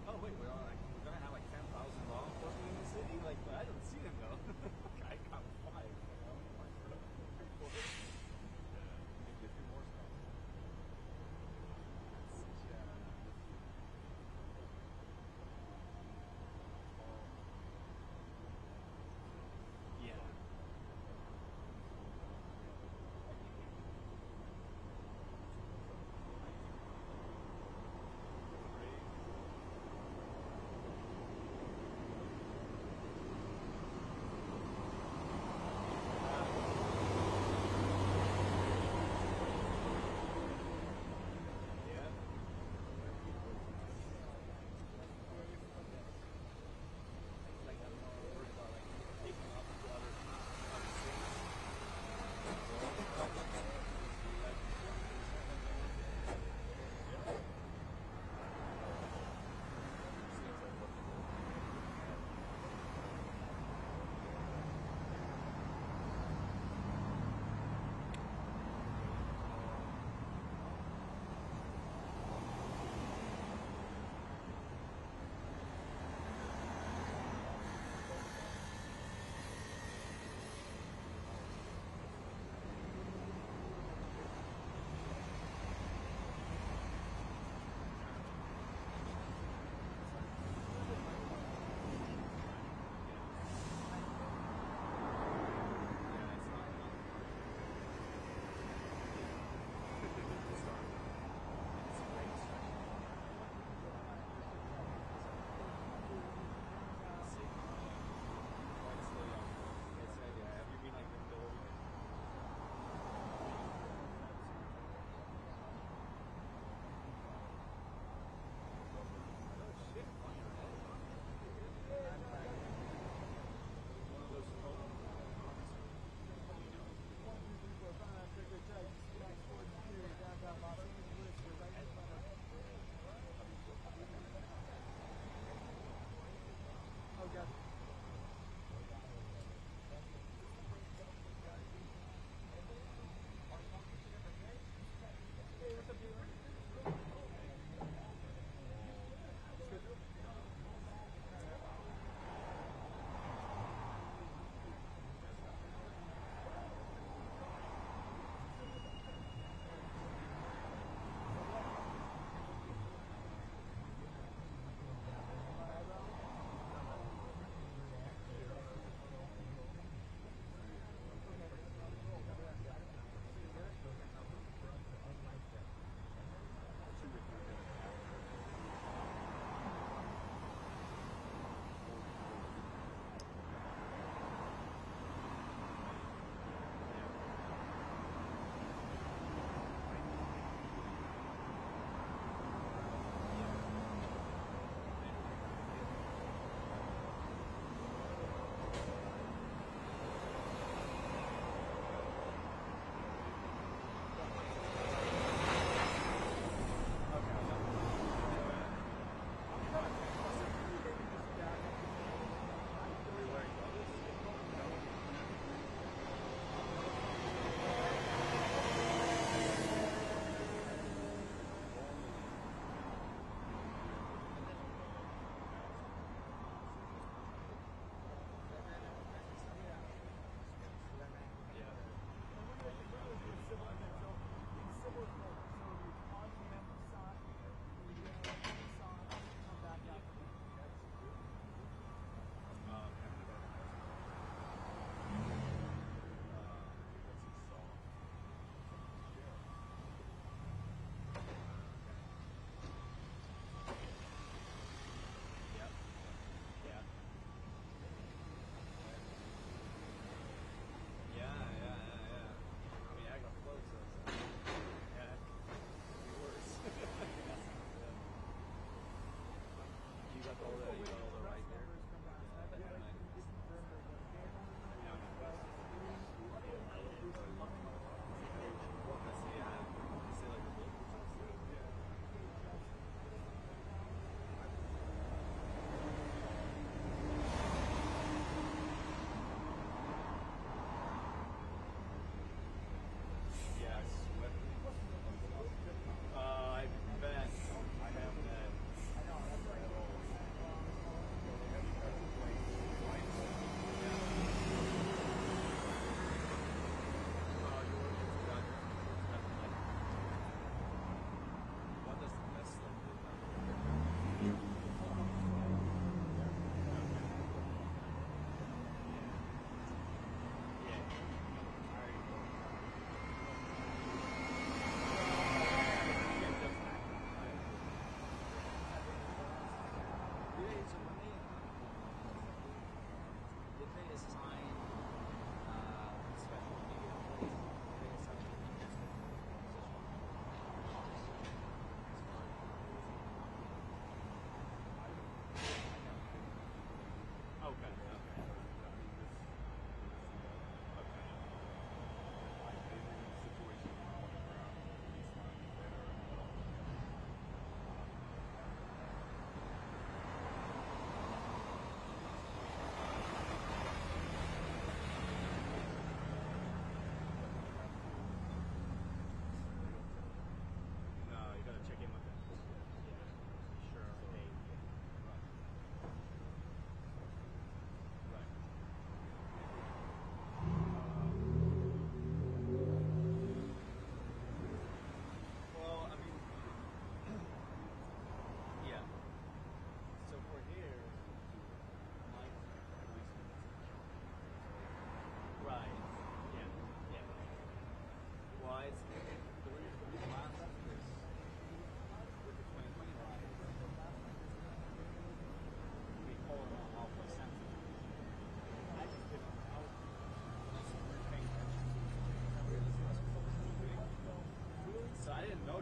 oh wait, we're gonna have like 10,000 law enforcement in the city. Like, but I don't see them though. I got 5. You know, pretty cool. Maybe a few more stuff. Yeah.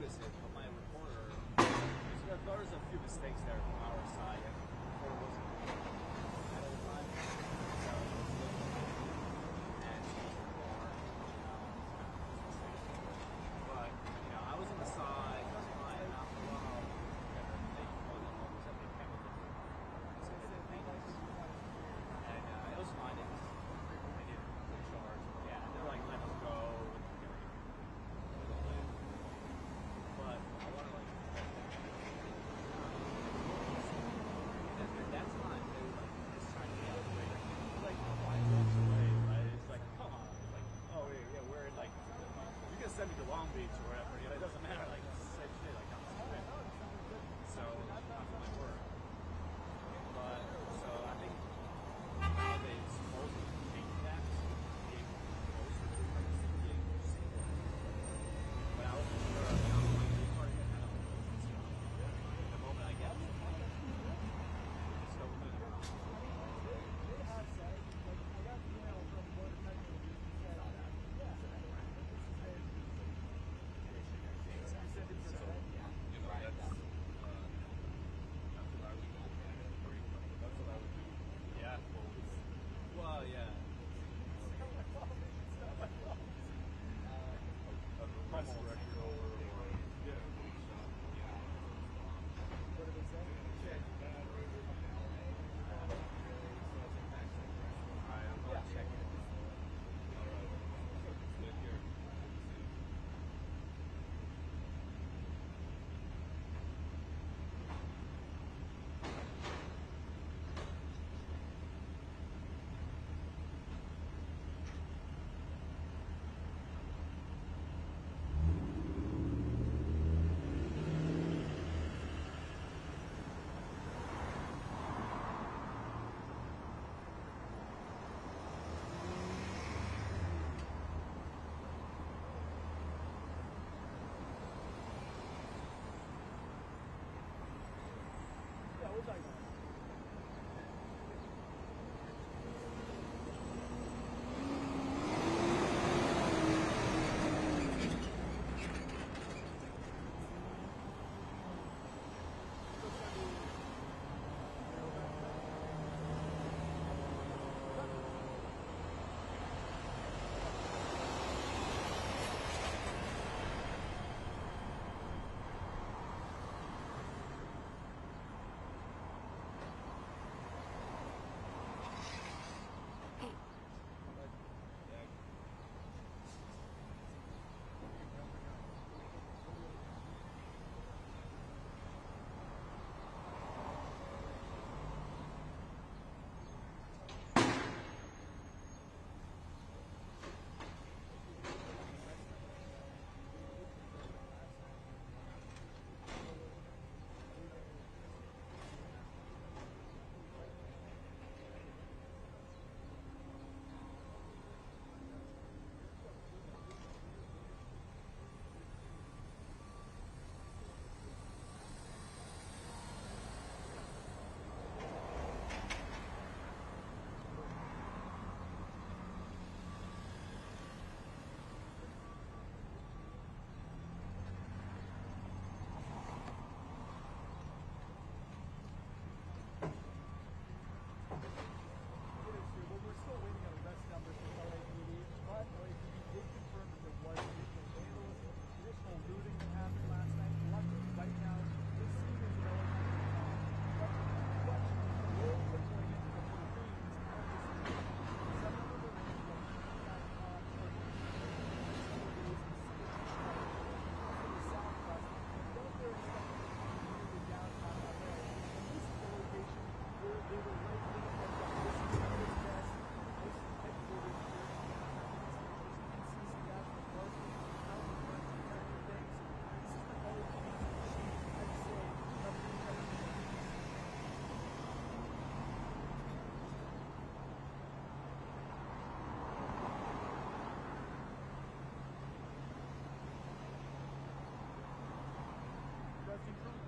notice it, but my reporter, there was a few mistakes there from our side, and the reporter wasn't at the time, so it was a little bit, and more, but, I was on the side, just fine, and after a while, they told them what was up, they came with it, so they did maintenance, and it was fine, they didn't charge, yeah, they're like, let us go, but I want to like at that time they were like just trying to get away. It's like 5 blocks away, right? It's like come on, it's like oh yeah, we're in like you can send me to Long Beach or whatever. It doesn't matter. Like it's the same shit. Like I'm stupid. So not for my work. But so I think now they supposedly changed that being closer to being single. But I wasn't sure. I mean, I was like, the moment I get it, it's so good. Yeah. Well, yeah. Press record over. Yeah. What did it say? Alright, I'm going to check it.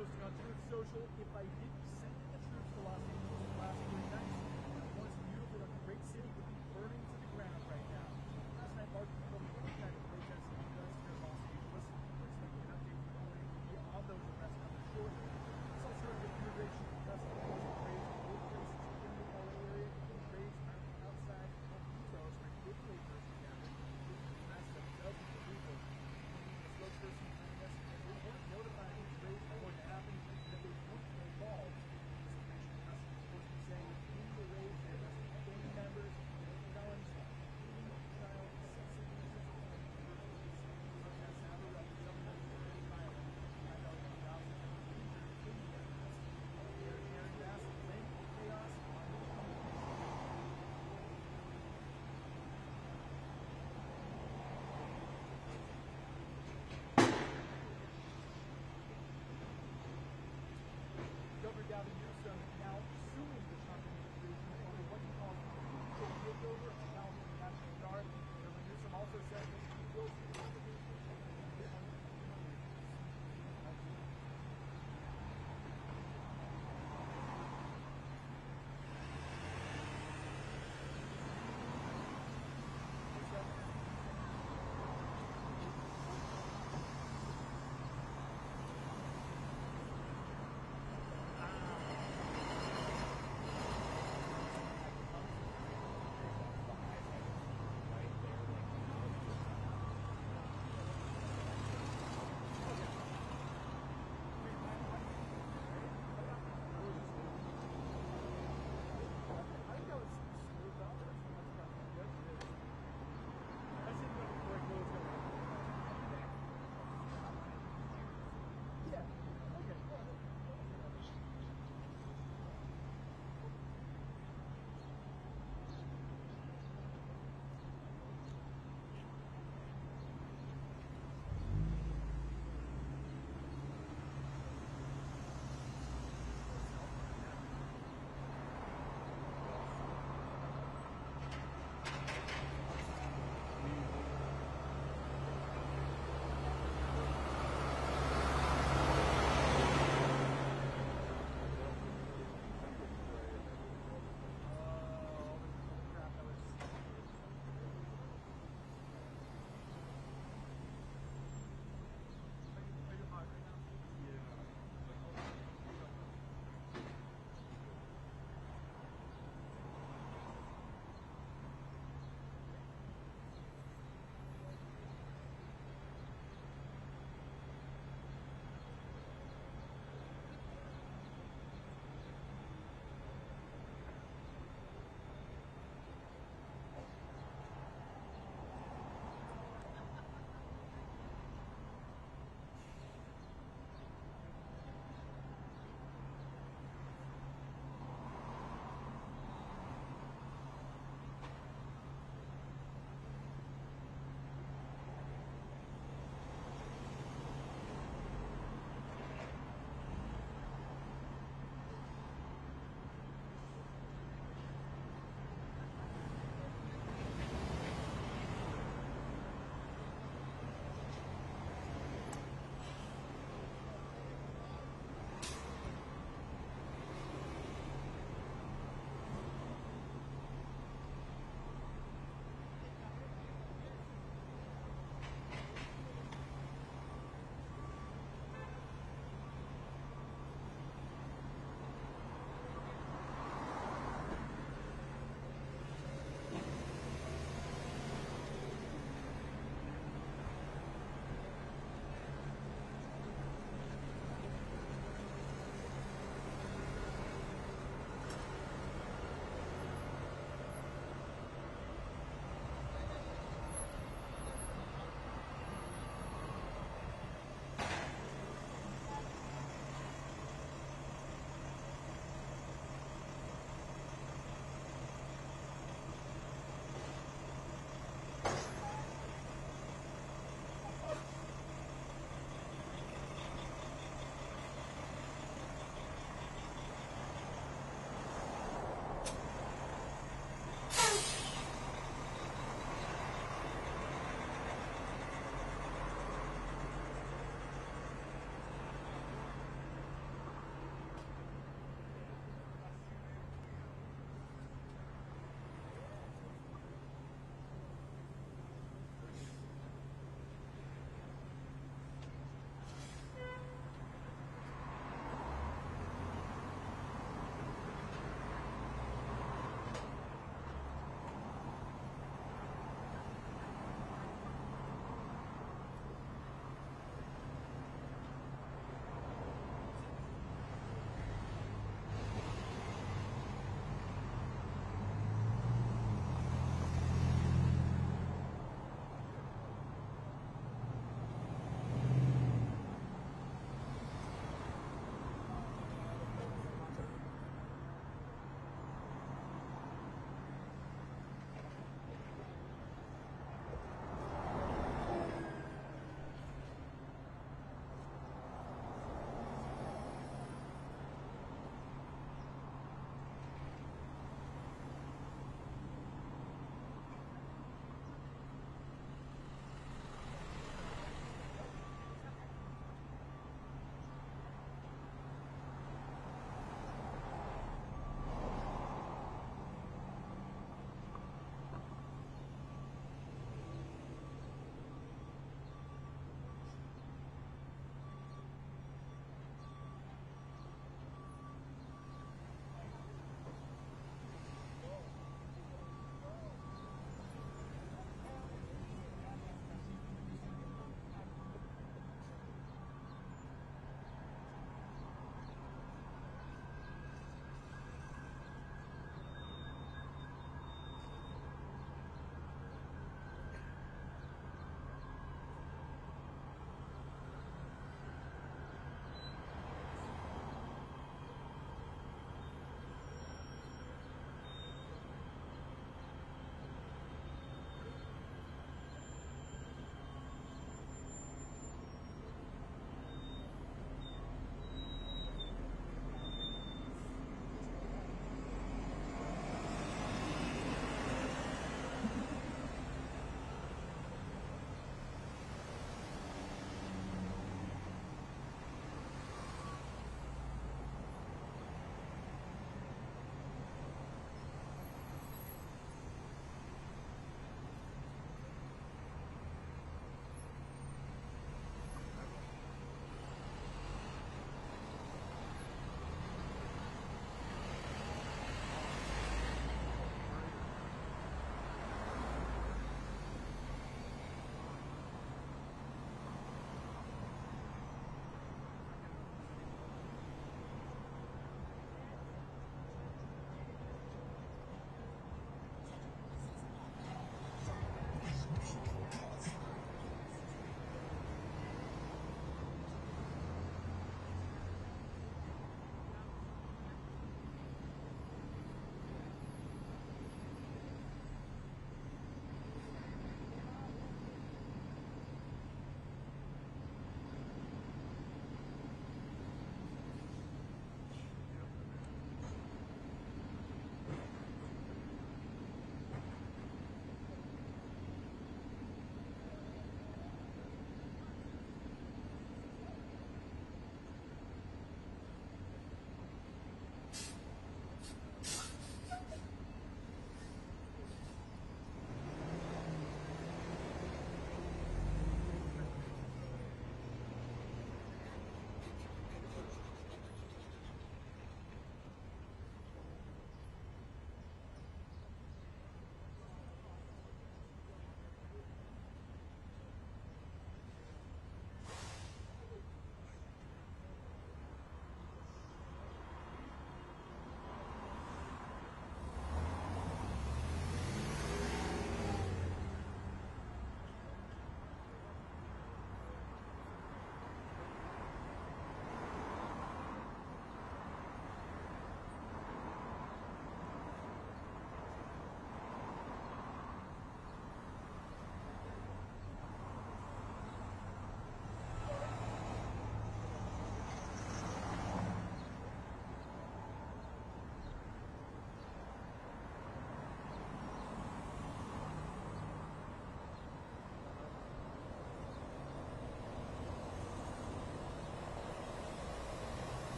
posting on Truth Social, if I didn't send in the troops to Los Angeles in the last 3 nights, once beautiful and great city would be burning to the ground right now. Last night, Mark filmed 29 protests in the U.S. here in Los Angeles. We're expecting an update from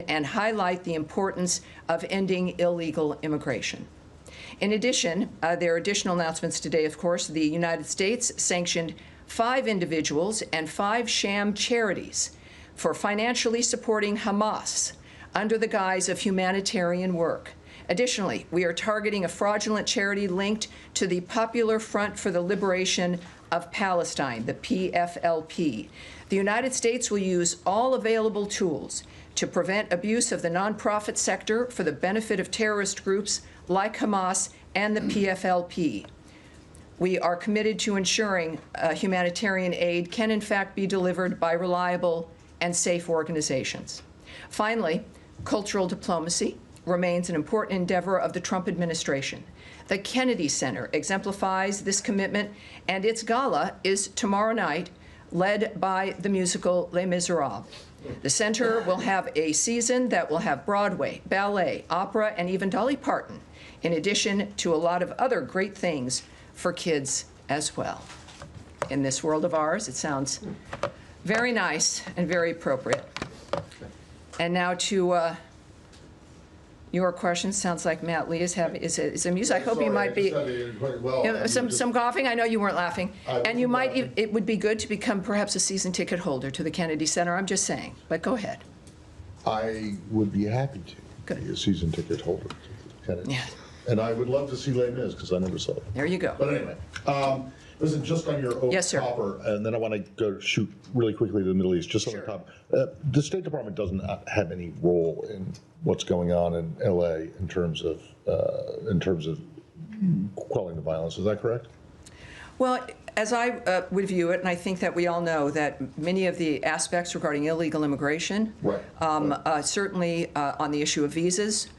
and highlight the importance of ending illegal immigration. In addition, there are additional announcements today, of course. The United States sanctioned 5 individuals and 5 sham charities for financially supporting Hamas under the guise of humanitarian work. Additionally, we are targeting a fraudulent charity linked to the Popular Front for the Liberation of Palestine, the PFLP. The United States will use all available tools to prevent abuse of the nonprofit sector for the benefit of terrorist groups like Hamas and the PFLP. We are committed to ensuring humanitarian aid can in fact be delivered by reliable and safe organizations. Finally, cultural diplomacy remains an important endeavor of the Trump administration. The Kennedy Center exemplifies this commitment, and its gala is tomorrow night, led by the musical Les Miserables. The center will have a season that will have Broadway, ballet, opera, and even Dolly Parton, in addition to a lot of other great things for kids as well. In this world of ours, it sounds very nice and very appropriate. And now to your question. Sounds like Matt Lee is amused. I hope you might be some coughing. I know you weren't laughing, and you might. It would be good to become perhaps a season ticket holder to the Kennedy Center. I'm just saying, but go ahead. I would be happy to be a season ticket holder to the Kennedy. Yeah. And I would love to see Les Mis because I never saw it. There you go. But anyway, listen, just on your copper, and then I want to go shoot really quickly to the Middle East, just on the top. The State Department doesn't have any role in what's going on in LA in terms of quelling the violence. Is that correct? Well, as I would view it, and I think that we all know that many of the aspects regarding illegal immigration, certainly on the issue of visas,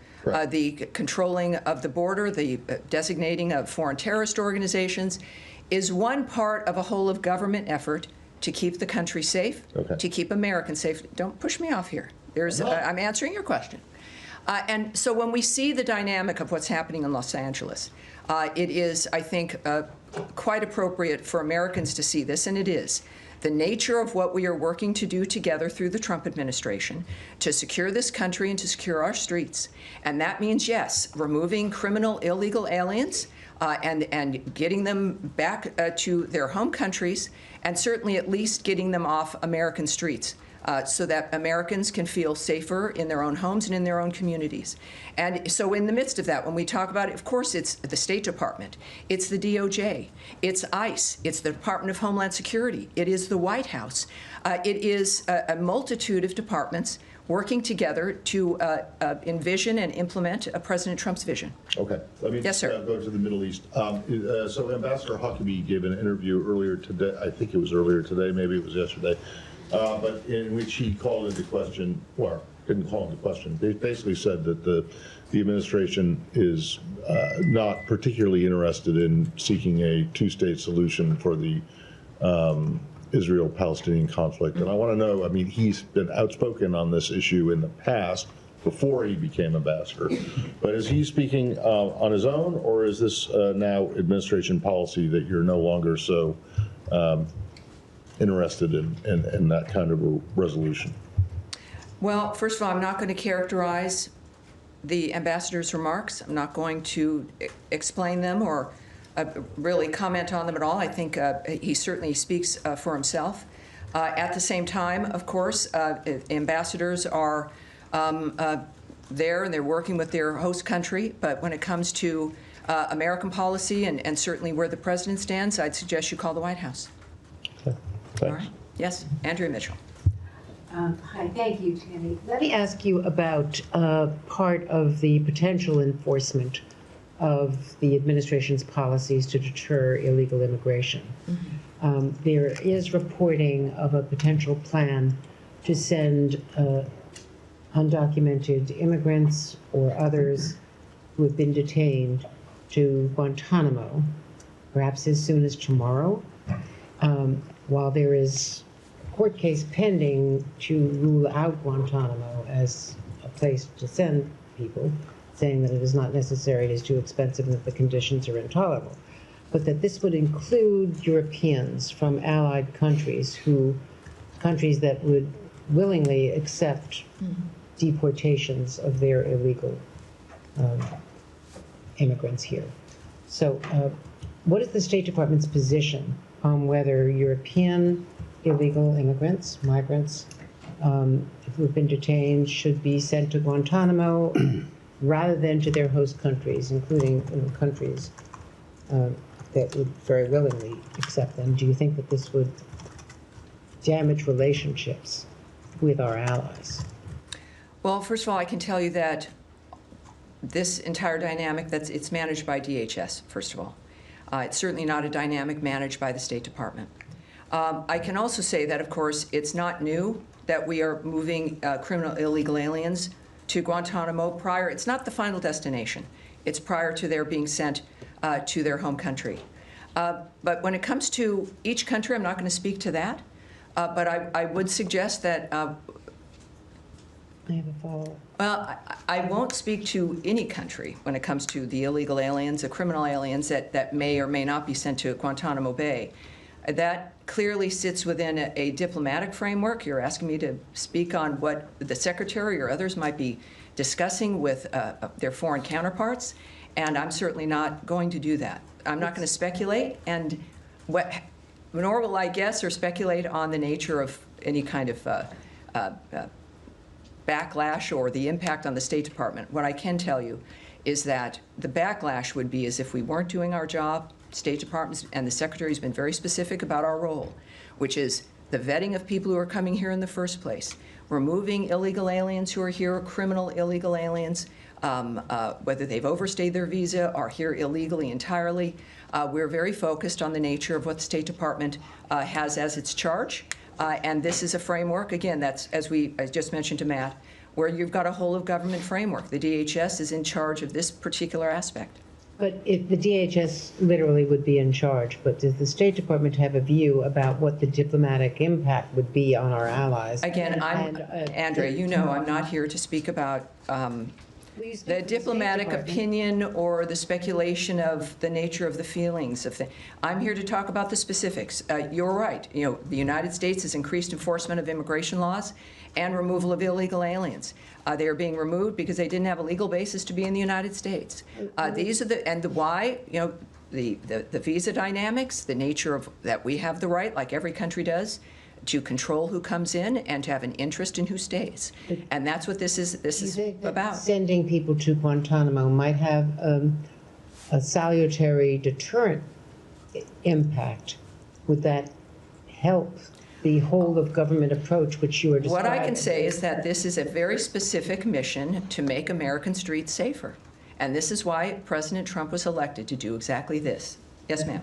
the controlling of the border, the designating of foreign terrorist organizations, is one part of a whole of government effort to keep the country safe, to keep Americans safe. Don't push me off here. I'm answering your question. And so when we see the dynamic of what's happening in Los Angeles, it is, I think, quite appropriate for Americans to see this, and it is. The nature of what we are working to do together through the Trump administration to secure this country and to secure our streets. And that means, yes, removing criminal illegal aliens and getting them back to their home countries, and certainly at least getting them off American streets so that Americans can feel safer in their own homes and in their own communities. And so in the midst of that, when we talk about it, of course, it's the State Department, it's the DOJ, it's ICE, it's the Department of Homeland Security, it is the White House. It is a multitude of departments working together to envision and implement President Trump's vision. Okay. Let me go to the Middle East. So Ambassador Huckabee gave an interview earlier today. I think it was earlier today, maybe it was yesterday, but in which he called into question, or didn't call into question, they basically said that the administration is not particularly interested in seeking a two-state solution for the Israel-Palestinian conflict. And I want to know, I mean, he's been outspoken on this issue in the past before he became ambassador. But is he speaking on his own, or is this now administration policy that you're no longer so interested in that kind of a resolution? Well, first of all, I'm not going to characterize the ambassador's remarks. I'm not going to explain them or really comment on them at all. I think he certainly speaks for himself. At the same time, of course, ambassadors are there and they're working with their host country. But when it comes to American policy and certainly where the president stands, I'd suggest you call the White House. Okay. Thanks. All right. Yes, Andrea Mitchell. Hi, thank you, Tammy. Let me ask you about part of the potential enforcement of the administration's policies to deter illegal immigration. Mm-hmm. There is reporting of a potential plan to send undocumented immigrants or others who have been detained to Guantanamo, perhaps as soon as tomorrow, while there is a court case pending to rule out Guantanamo as a place to send people, saying that it is not necessary, it is too expensive, and that the conditions are intolerable. But that this would include Europeans from allied countries, countries that would willingly accept deportations of their illegal immigrants here. So what is the State Department's position on whether European illegal immigrants, migrants, who have been detained should be sent to Guantanamo rather than to their host countries, including countries that would very willingly accept them? Do you think that this would damage relationships with our allies? Well, first of all, I can tell you that this entire dynamic, it's managed by DHS, first of all. It's certainly not a dynamic managed by the State Department. I can also say that, of course, it's not new that we are moving criminal illegal aliens to Guantanamo prior. It's not the final destination. It's prior to their being sent to their home country. But when it comes to each country, I'm not going to speak to that. But I would suggest that I have a follow-up. well, I won't speak to any country when it comes to the illegal aliens, the criminal aliens that may or may not be sent to Guantanamo Bay. That clearly sits within a diplomatic framework. You're asking me to speak on what the Secretary or others might be discussing with their foreign counterparts, and I'm certainly not going to do that. I'm not going to speculate, and nor will I guess or speculate on the nature of any kind of backlash or the impact on the State Department. What I can tell you is that the backlash would be as if we weren't doing our job. State Department and the Secretary has been very specific about our role, which is the vetting of people who are coming here in the first place, removing illegal aliens who are here, criminal illegal aliens, whether they've overstayed their visa, are here illegally entirely. We're very focused on the nature of what the State Department has as its charge. And this is a framework, again, that's, as I just mentioned to Matt, where you've got a whole of government framework. The DHS is in charge of this particular aspect. But if the DHS literally would be in charge, but does the State Department have a view about what the diplomatic impact would be on our allies? Again, Andrea, you know I'm not here to speak about the diplomatic opinion or the speculation of the nature of the feelings of things. I'm here to talk about the specifics. You're right. You know, the United States has increased enforcement of immigration laws and removal of illegal aliens. They are being removed because they didn't have a legal basis to be in the United States. These are the why, you know, the visa dynamics, the nature of that we have the right, like every country does, to control who comes in and to have an interest in who stays. And that's what this is about. Sending people to Guantanamo might have a salutary deterrent impact. Would that help the whole of government approach which you are describing? What I can say is that this is a very specific mission to make American streets safer. And this is why President Trump was elected, to do exactly this. Yes, ma'am.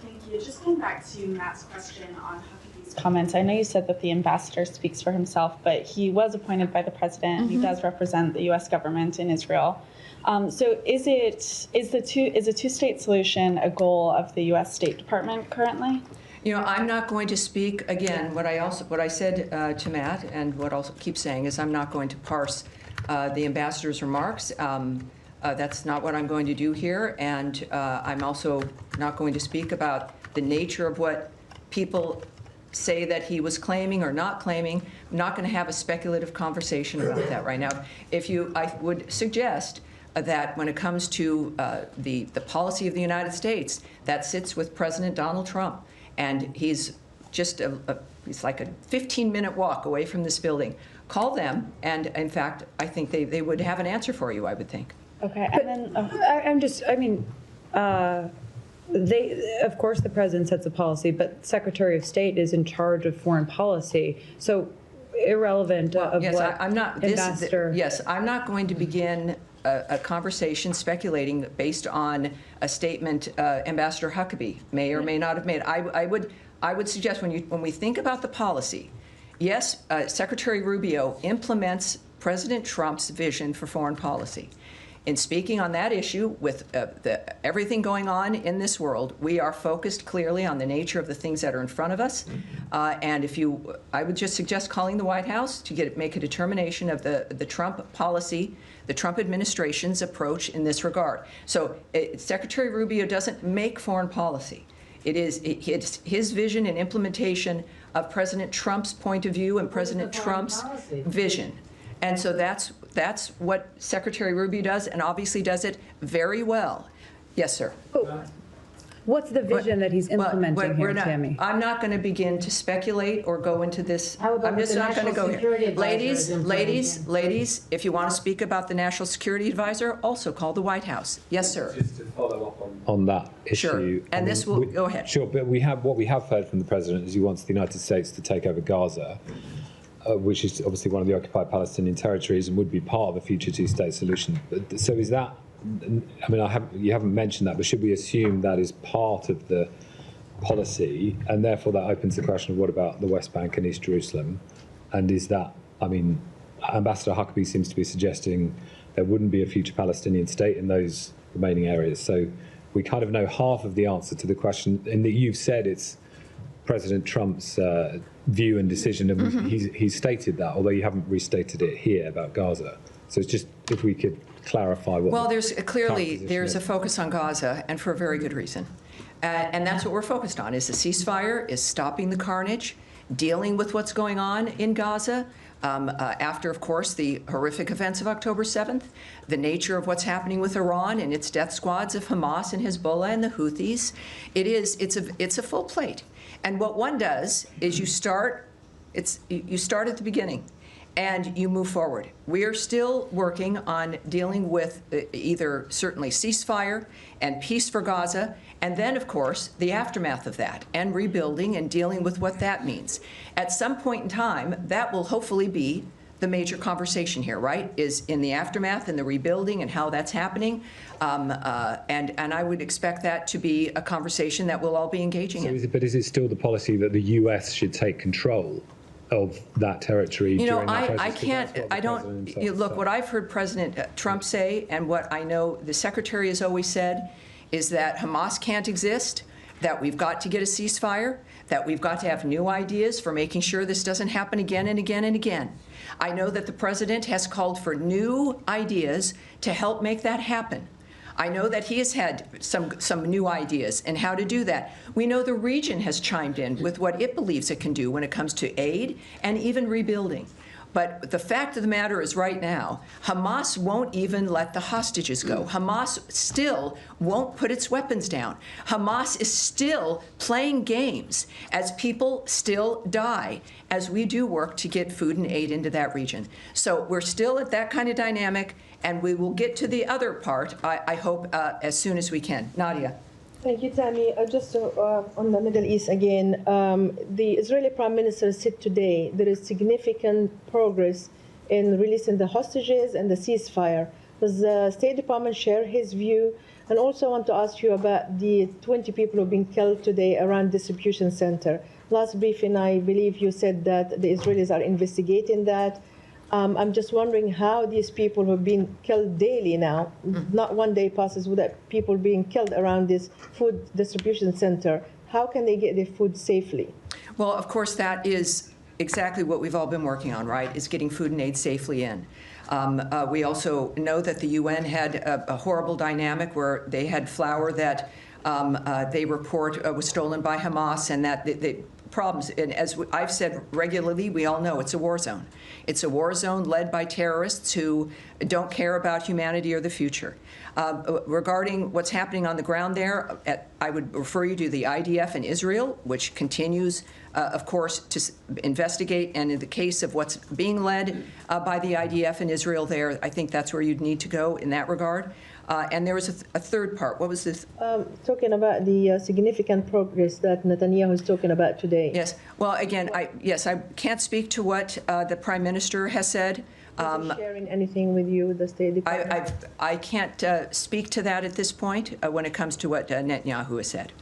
Thank you. Just going back to Matt's question on Huckabee's comments, I know you said that the ambassador speaks for himself, but he was appointed by the president, and he does represent the U.S. government in Israel. So is a two-state solution a goal of the U.S. State Department currently? You know, I'm not going to speak, again, what I said to Matt, and what I'll keep saying is I'm not going to parse the ambassador's remarks. That's not what I'm going to do here, and I'm also not going to speak about the nature of what people say that he was claiming or not claiming. I'm not going to have a speculative conversation about that right now. I would suggest that when it comes to the policy of the United States, that sits with President Donald Trump. And he's just he's like a 15-minute walk away from this building. Call them, and in fact, I think they would have an answer for you, I would think. Okay, and then Of course, the president sets a policy, but Secretary of State is in charge of foreign policy. So irrelevant of yes, what I'm not, ambassador. Yes, I'm not going to begin a conversation speculating based on a statement Ambassador Huckabee may or may not have made. I would suggest when we think about the policy, yes, Secretary Rubio implements President Trump's vision for foreign policy. In speaking on that issue, with everything going on in this world, we are focused clearly on the nature of the things that are in front of us. And I would just suggest calling the White House to make a determination of the Trump policy, the Trump administration's approach in this regard. So Secretary Rubio doesn't make foreign policy. It's his vision and implementation of President Trump's point of view and President Trump's vision. And so that's what Secretary Rubio does, and obviously does it very well. Yes, sir. What's the vision that he's implementing here, Tammy? I'm not going to begin to speculate or go into this. How about I'm just the not going to National go Security here. Advisor is implementing? Ladies, if you want to speak about the National Security Advisor, also call the White House. Yes, sir. Just to follow up on that issue. Sure. And this will go ahead. Sure, but what we have heard from the president is he wants the United States to take over Gaza, which is obviously one of the occupied Palestinian territories and would be part of a future two-state solution. So is that? I mean, you haven't mentioned that, but should we assume that is part of the policy, and therefore that opens the question of what about the West Bank and East Jerusalem? And is that, I mean, Ambassador Huckabee seems to be suggesting there wouldn't be a future Palestinian state in those remaining areas. So we kind of know half of the answer to the question, in that you've said it's President Trump's view and decision, and he's stated that, although you haven't restated it here about Gaza. So it's just if we could clarify what. Well, there's a focus on Gaza, and for a very good reason. And that's what we're focused on, is the ceasefire, is stopping the carnage, dealing with what's going on in Gaza, after, of course, the horrific events of October 7th, the nature of what's happening with Iran and its death squads of Hamas and Hezbollah and the Houthis. It's a full plate. And what one does is you start at the beginning, and you move forward. We are still working on dealing with either certainly ceasefire and peace for Gaza, and then, of course, the aftermath of that, and rebuilding and dealing with what that means. At some point in time, that will hopefully be the major conversation here, right, is in the aftermath and the rebuilding and how that's happening. And I would expect that to be a conversation that we'll all be engaging in. But is it still the policy that the U.S. should take control of that territory? You know, during that I process? can't, look, what I've heard President Trump say, and what I know the Secretary has always said, is that Hamas can't exist, that we've got to get a ceasefire, that we've got to have new ideas for making sure this doesn't happen again and again and again. I know that the President has called for new ideas to help make that happen. I know that he has had some new ideas and how to do that. We know the region has chimed in with what it believes it can do when it comes to aid and even rebuilding. But the fact of the matter is, right now, Hamas won't even let the hostages go. Hamas still won't put its weapons down. Hamas is still playing games as people still die, as we do work to get food and aid into that region. So we're still at that kind of dynamic, and we will get to the other part, I hope, as soon as we can. Nadia. Thank you, Tammy. Just on the Middle East again, the Israeli Prime Minister said today there is significant progress in releasing the hostages and the ceasefire. Does the State Department share his view? And also I want to ask you about the 20 people who have been killed today around distribution center. Last briefing, I believe you said that the Israelis are investigating that. I'm just wondering how these people who have been killed daily now, not one day passes without people being killed around this food distribution center, how can they get their food safely? Well, of course, that is exactly what we've all been working on, right, is getting food and aid safely in. We also know that the UN had a horrible dynamic where they had flour that they report was stolen by Hamas, and that the problems, and as I've said regularly, we all know it's a war zone. It's a war zone led by terrorists who don't care about humanity or the future. Regarding what's happening on the ground there, I would refer you to the IDF in Israel, which continues, of course, to investigate. And in the case of what's being led by the IDF in Israel there, I think that's where you'd need to go in that regard. And there was a third part. What was this? Talking about the significant progress that Netanyahu is talking about today. Yes. Well, again, I can't speak to what the Prime Minister has said. Is he sharing anything with you, the State Department? I can't speak to that at this point when it comes to what Netanyahu has said.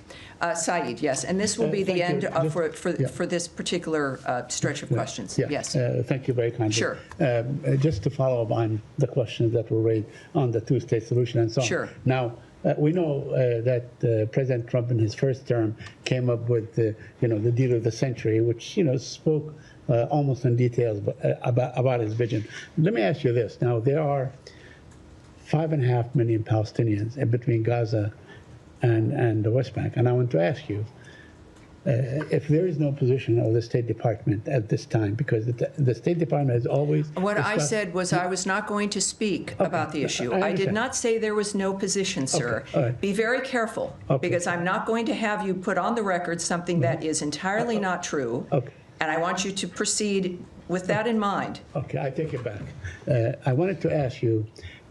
Saeed, yes, and this will be the end for this particular stretch of questions. Yeah. Yes. Thank you very kindly. Sure. Just to follow up on the questions that were raised on the two-state solution and so on. Sure. Now, we know that President Trump in his first term came up with the deal of the century, which spoke almost in details about his vision. Let me ask you this. Now, there are 5.5 million Palestinians in between Gaza and the West Bank. And I want to ask you, if there is no position of the State Department at this time, because the State Department has always... What I said was I was not going to speak about the issue. I did not say there was no position, sir. Okay, all right. Be very careful, because I'm not going to have you put on the record something that is entirely not true. Okay. And I want you to proceed with that in mind. Okay, I take it back. I wanted to ask you,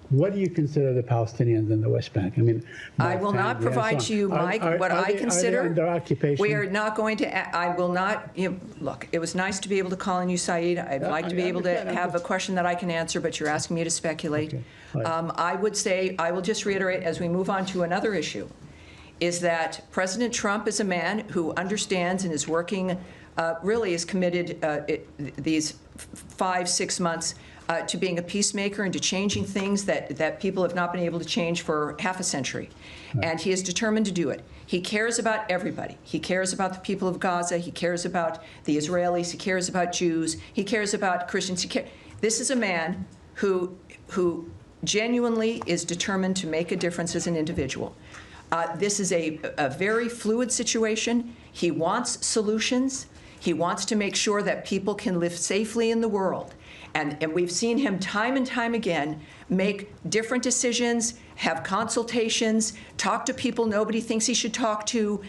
what do you consider the Palestinians in the West Bank? I mean, I will not provide to you, Mike, what I consider. Are they under occupation? We are not going to, I will not, look, it was nice to be able to call on you, Saeed. I'd like to be able to have a question that I can answer, but you're asking me to speculate. Okay. Right. I would say, I will just reiterate as we move on to another issue, is that President Trump is a man who understands and is working, really is committed these 5-6 months to being a peacemaker and to changing things that people have not been able to change for half a century. Right. And he is determined to do it. He cares about everybody. He cares about the people of Gaza. He cares about the Israelis. He cares about Jews. He cares about Christians. This is a man who genuinely is determined to make a difference as an individual. This is a very fluid situation. He wants solutions. He wants to make sure that people can live safely in the world. And we've seen him time and time again make different decisions, have consultations, talk to people nobody thinks he should talk to.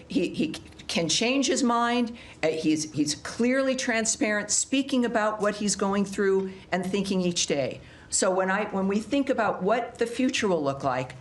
He can change his mind. He's clearly transparent, speaking about what he's going through and thinking each day. So when we think about what the future will look like,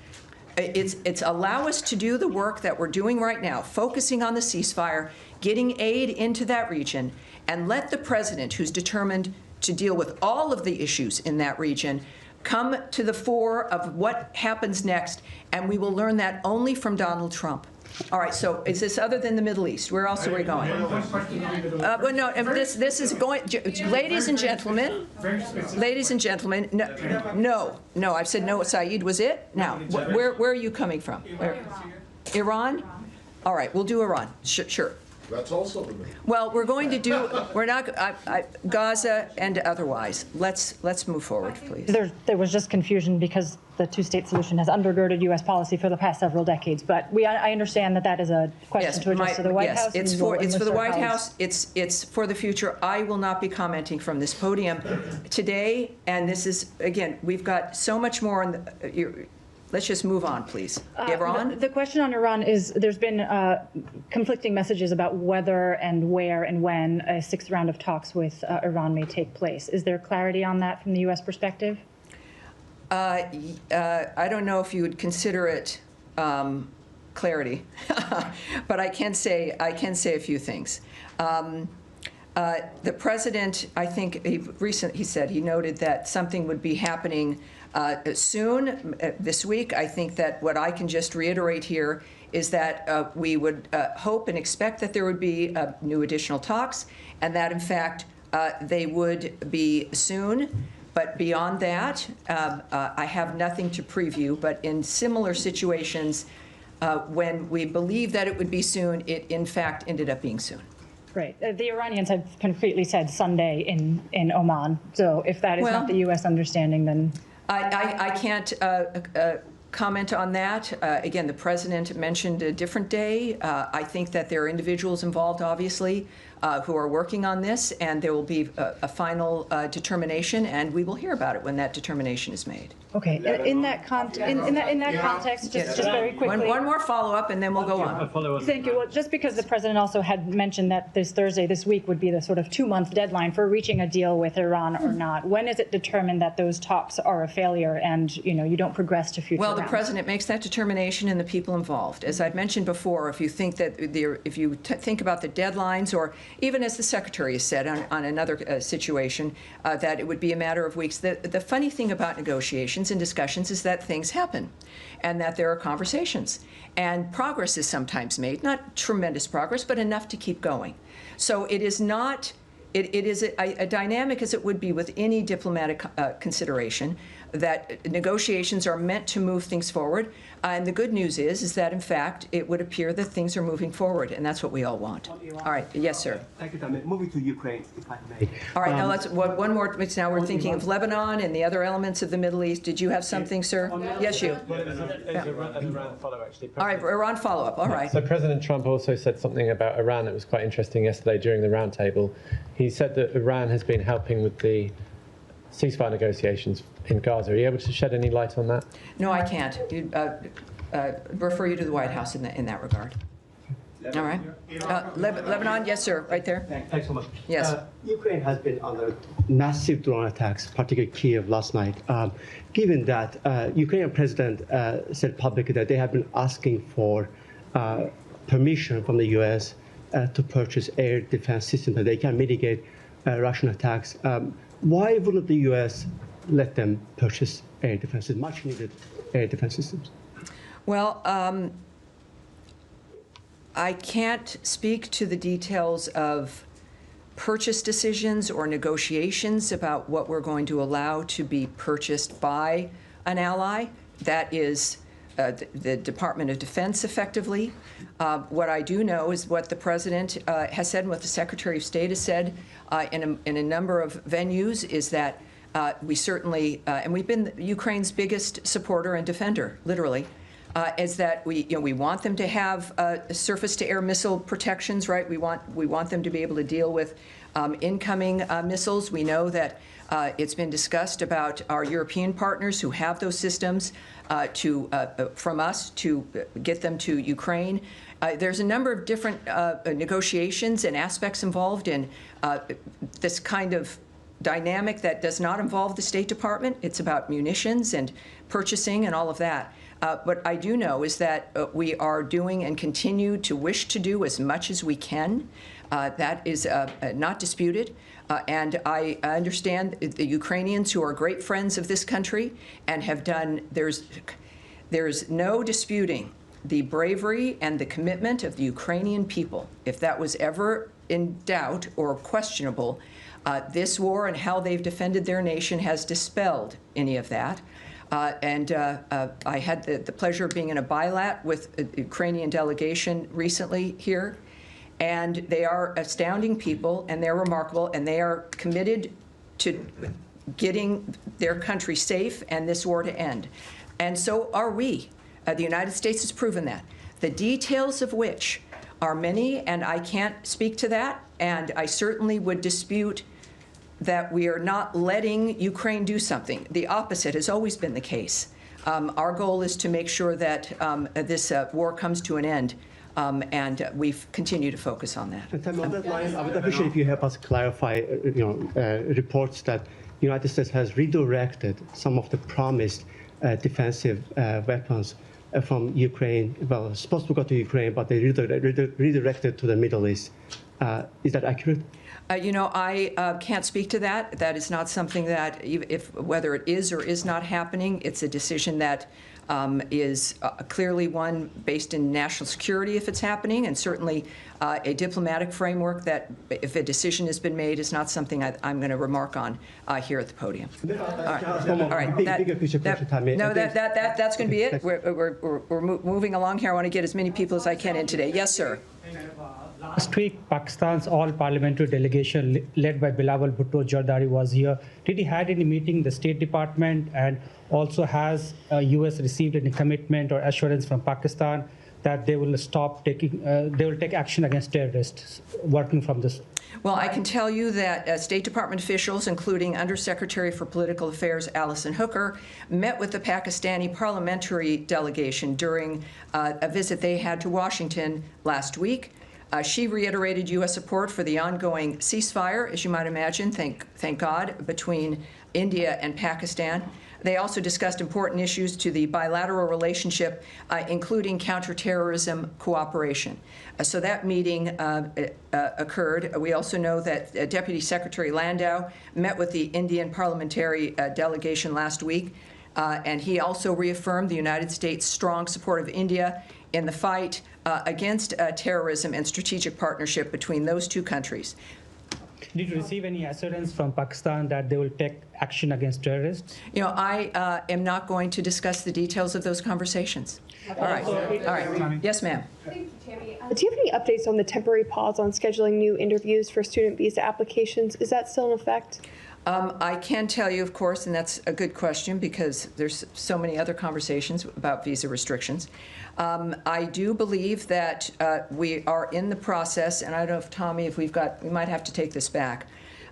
it's allow us to do the work that we're doing right now, focusing on the ceasefire, getting aid into that region, and let the president, who's determined to deal with all of the issues in that region, come to the fore of what happens next, and we will learn that only from Donald Trump. All right, so is this other than the Middle East? Where else are we going? Well, no, this is going, ladies and gentlemen, no, I've said no, Saeed, was it? Now, where are you coming from? Iran? All right, we'll do Iran, sure. That's also the Middle East. Well, we're not, Gaza and otherwise. Let's move forward, please. There was just confusion because the two-state solution has undergirded U.S. policy for the past several decades. But I understand that is a question to address to the White House. Yes, it's for the White House. It's for the future. I will not be commenting from this podium today. And this is, again, we've got so much more on the, let's just move on, please. Iran? The question on Iran is there's been conflicting messages about whether and where and when a 6th round of talks with Iran may take place. Is there clarity on that from the U.S. perspective? I don't know if you would consider it clarity, but I can say a few things. The president, I think, he noted that something would be happening soon, this week. I think that what I can just reiterate here is that we would hope and expect that there would be new additional talks, and that, in fact, they would be soon. But beyond that, I have nothing to preview. But in similar situations, when we believed that it would be soon, it, in fact, ended up being soon. Right. The Iranians have concretely said Sunday in Oman. So if that is not the U.S. understanding, then... I can't comment on that. Again, the president mentioned a different day. I think that there are individuals involved, obviously, who are working on this, and there will be a final determination, and we will hear about it when that determination is made. Okay. In that context, just very quickly. One more follow-up, and then we'll go on. Thank you. Well, just because the president also had mentioned that this week would be the sort of 2-month deadline for reaching a deal with Iran or not, when is it determined that those talks are a failure and you don't progress to future rounds? The president makes that determination, and the people involved. As I've mentioned before, if you think that if you think about the deadlines, or even as the secretary has said on another situation, that it would be a matter of weeks. The funny thing about negotiations and discussions is that things happen, and that there are conversations, and progress is sometimes made. Not tremendous progress, but enough to keep going. So it is not. It is a dynamic as it would be with any diplomatic consideration. that negotiations are meant to move things forward. And the good news is that, in fact, it would appear that things are moving forward, and that's what we all want. All right. Yes, sir. Thank you, Tammy. Moving to Ukraine, if I may. All right. Now, let's one more. Now we're thinking of Lebanon and the other elements of the Middle East. Did you have something, sir? Yes, you. All right. Iran follow-up. All right. So President Trump also said something about Iran that was quite interesting yesterday during the roundtable. He said that Iran has been helping with the ceasefire negotiations in Gaza. Are you able to shed any light on that? No, I can't. Refer you to the White House in that regard. All right. Lebanon, yes, sir, right there. Thanks so much. Yes. Ukraine has been under massive drone attacks, particularly Kiev last night. Given that, Ukrainian president said publicly that they have been asking for permission from the U.S. To purchase air defense systems that they can mitigate Russian attacks. Why wouldn't the U.S. let them purchase air defense systems, much needed air defense systems? Well, I can't speak to the details of purchase decisions or negotiations about what we're going to allow to be purchased by an ally. That is the Department of Defense, effectively. What I do know is what the President has said and what the Secretary of State has said in a number of venues is that we certainly, and we've been Ukraine's biggest supporter and defender, literally, is that we want them to have surface-to-air missile protections, right? We want them to be able to deal with incoming missiles. We know that it's been discussed about our European partners who have those systems from us to get them to Ukraine. There's a number of different negotiations and aspects involved in this kind of dynamic that does not involve the State Department. It's about munitions and purchasing and all of that. What I do know is that we are doing and continue to wish to do as much as we can. That is not disputed. And I understand the Ukrainians, who are great friends of this country and have done, there's no disputing the bravery and the commitment of the Ukrainian people. If that was ever in doubt or questionable, this war and how they've defended their nation has dispelled any of that. I had the pleasure of being in a bilat with a Ukrainian delegation recently here, and they are astounding people, and they're remarkable, and they are committed to getting their country safe and this war to end. And so are we. The United States has proven that. The details of which are many, and I can't speak to that, and I certainly would dispute that we are not letting Ukraine do something. The opposite has always been the case. Our goal is to make sure that this war comes to an end, and we continue to focus on that. And on that line, I would appreciate if you help us clarify, reports that the United States has redirected some of the promised defensive weapons from Ukraine. Well, supposed to go to Ukraine, but they redirected to the Middle East. Is that accurate? I can't speak to that. That is not something that, whether it is or is not happening, it's a decision that is clearly one based in national security if it's happening, and certainly a diplomatic framework that, if a decision has been made, is not something I'm going to remark on here at the podium. All right. That's going to be it. We're moving along here. I want to get as many people as I can in today. Yes, sir. Last week, Pakistan's all-parliamentary delegation led by Bilawal Bhutto Zardari was here. Did he had any meeting, the State Department, and also has U.S. received any commitment or assurance from Pakistan that they will stop taking, they will take action against terrorists working from this? Well, I can tell you that State Department officials, including Undersecretary for Political Affairs Alison Hooker, met with the Pakistani parliamentary delegation during a visit they had to Washington last week. She reiterated U.S. support for the ongoing ceasefire, as you might imagine, thank God, between India and Pakistan. They also discussed important issues to the bilateral relationship, including counterterrorism cooperation. So that meeting occurred. We also know that Deputy Secretary Landau met with the Indian parliamentary delegation last week, and he also reaffirmed the United States' strong support of India in the fight against terrorism and strategic partnership between those two countries. Did you receive any assurance from Pakistan that they will take action against terrorists? You know, I am not going to discuss the details of those conversations. All right. All right. Yes, ma'am. Thank you, Tammy. Do you have any updates on the temporary pause on scheduling new interviews for student visa applications? Is that still in effect? I can tell you, of course, and that's a good question because there's so many other conversations about visa restrictions. I do believe that we are in the process, and I don't know if, Tommy, if we might have to take this back,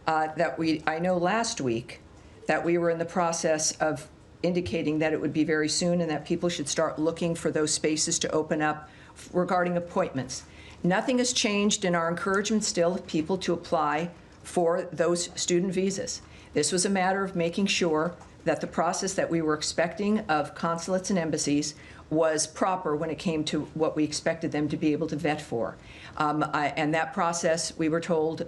I know last week that we were in the process of indicating that it would be very soon and that people should start looking for those spaces to open up regarding appointments. Nothing has changed in our encouragement still of people to apply for those student visas. This was a matter of making sure that the process that we were expecting of consulates and embassies was proper when it came to what we expected them to be able to vet for. And that process, we were told,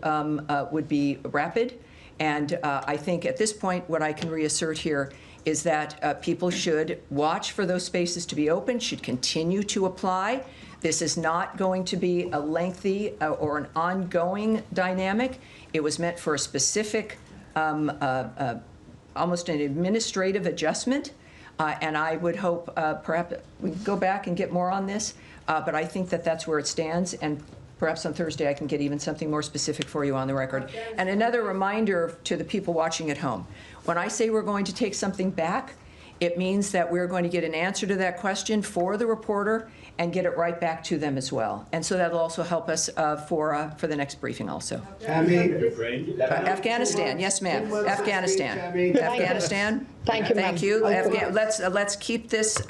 would be rapid. And I think at this point, what I can reassert here is that people should watch for those spaces to be open, should continue to apply. This is not going to be a lengthy or an ongoing dynamic. It was meant for a specific, almost an administrative adjustment. And I would hope perhaps we can go back and get more on this. But I think that that's where it stands. And perhaps on Thursday I can get even something more specific for you on the record. And another reminder to the people watching at home. When I say we're going to take something back, it means that we're going to get an answer to that question for the reporter and get it right back to them as well. And so that'll also help us for the next briefing also. Afghanistan, yes ma'am. Afghanistan. Afghanistan. Thank you, ma'am. Thank you. Let's keep this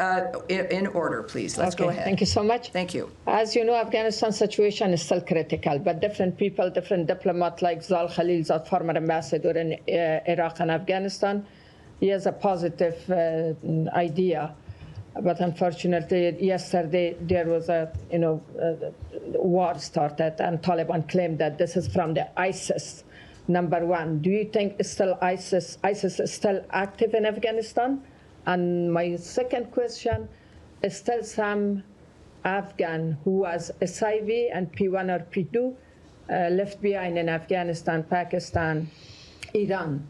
in order, please. Let's go ahead. Thank you so much. Thank you. As you know, Afghanistan situation is still critical, but different people, different diplomats like Zal Khalil, the former ambassador in Iraq and Afghanistan, he has a positive idea. But unfortunately, yesterday there was a war started, and Taliban claimed that this is from the ISIS. Number one, do you think it's still ISIS is still active in Afghanistan? And my second question is still some Afghan who was SIV and P1 or P2 left behind in Afghanistan, Pakistan, Iran.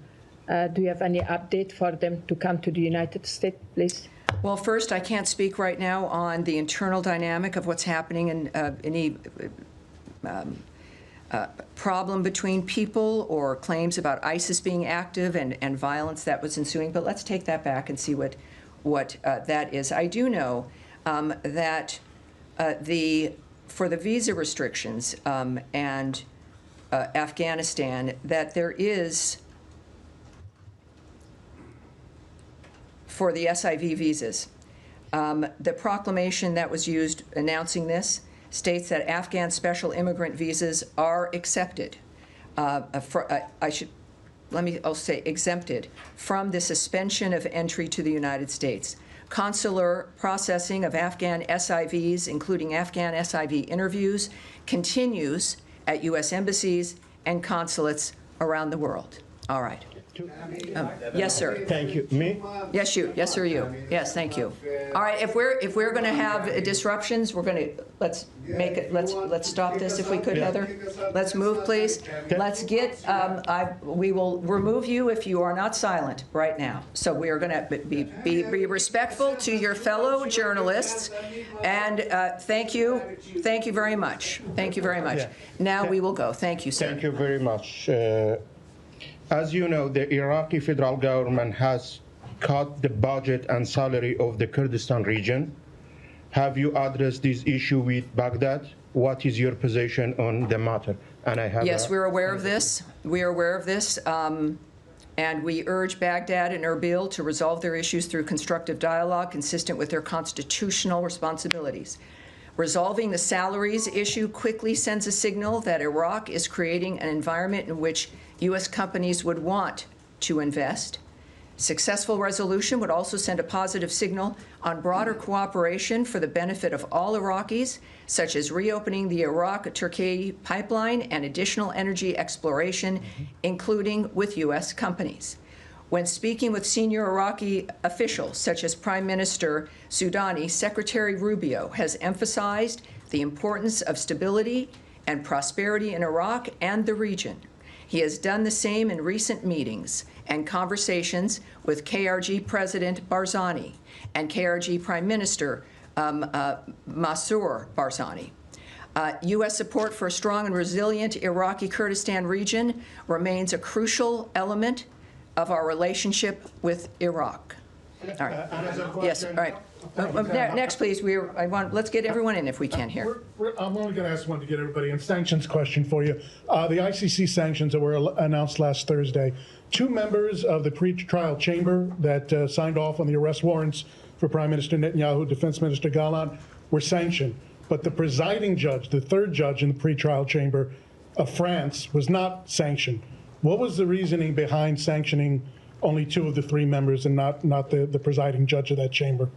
Do you have any update for them to come to the United States, please? Well, first, I can't speak right now on the internal dynamic of what's happening in any problem between people or claims about ISIS being active and violence that was ensuing. But let's take that back and see what that is. I do know that for the visa restrictions and Afghanistan, that there is, for the SIV visas, the proclamation that was used announcing this states that Afghan special immigrant visas are accepted. I'll say exempted from the suspension of entry to the United States. Consular processing of Afghan SIVs, including Afghan SIV interviews, continues at U.S. embassies and consulates around the world. All right. Yes, sir. Thank you. Me? Yes, you. Yes, sir, you. Yes, thank you. All right. If we're going to have disruptions, we're going to let's let's stop this if we could, Heather. Let's move, please. Let's get. We will remove you if you are not silent right now. So we are going to be respectful to your fellow journalists, and thank you very much. Thank you very much. Now we will go. Thank you, sir. Thank you very much. As you know, the Iraqi federal government has cut the budget and salary of the Kurdistan region. Have you addressed this issue with Baghdad? What is your position on the matter? And I have yes, we're aware of this. We are aware of this. And we urge Baghdad and Erbil to resolve their issues through constructive dialogue consistent with their constitutional responsibilities. Resolving the salaries issue quickly sends a signal that Iraq is creating an environment in which U.S. companies would want to invest. Successful resolution would also send a positive signal on broader cooperation for the benefit of all Iraqis, such as reopening the Iraq-Turkey pipeline and additional energy exploration, including with U.S. companies. When speaking with senior Iraqi officials, such as Prime Minister Soudani, Secretary Rubio has emphasized the importance of stability and prosperity in Iraq and the region. He has done the same in recent meetings and conversations with KRG President Barzani and KRG Prime Minister Masroor Barzani. U.S. support for a strong and resilient Iraqi Kurdistan region remains a crucial element of our relationship with Iraq. All right. Yes, all right. Next, please. Let's get everyone in if we can here. I'm only going to ask one to get everybody in. Sanctions question for you. The ICC sanctions that were announced last Thursday. 2 members of the pre-trial chamber that signed off on the arrest warrants for Prime Minister Netanyahu, Defense Minister Gallant, were sanctioned. But the presiding judge, the 3rd judge in the pre-trial chamber of France, was not sanctioned. What was the reasoning behind sanctioning only 2 of the 3 members and not the presiding judge of that chamber?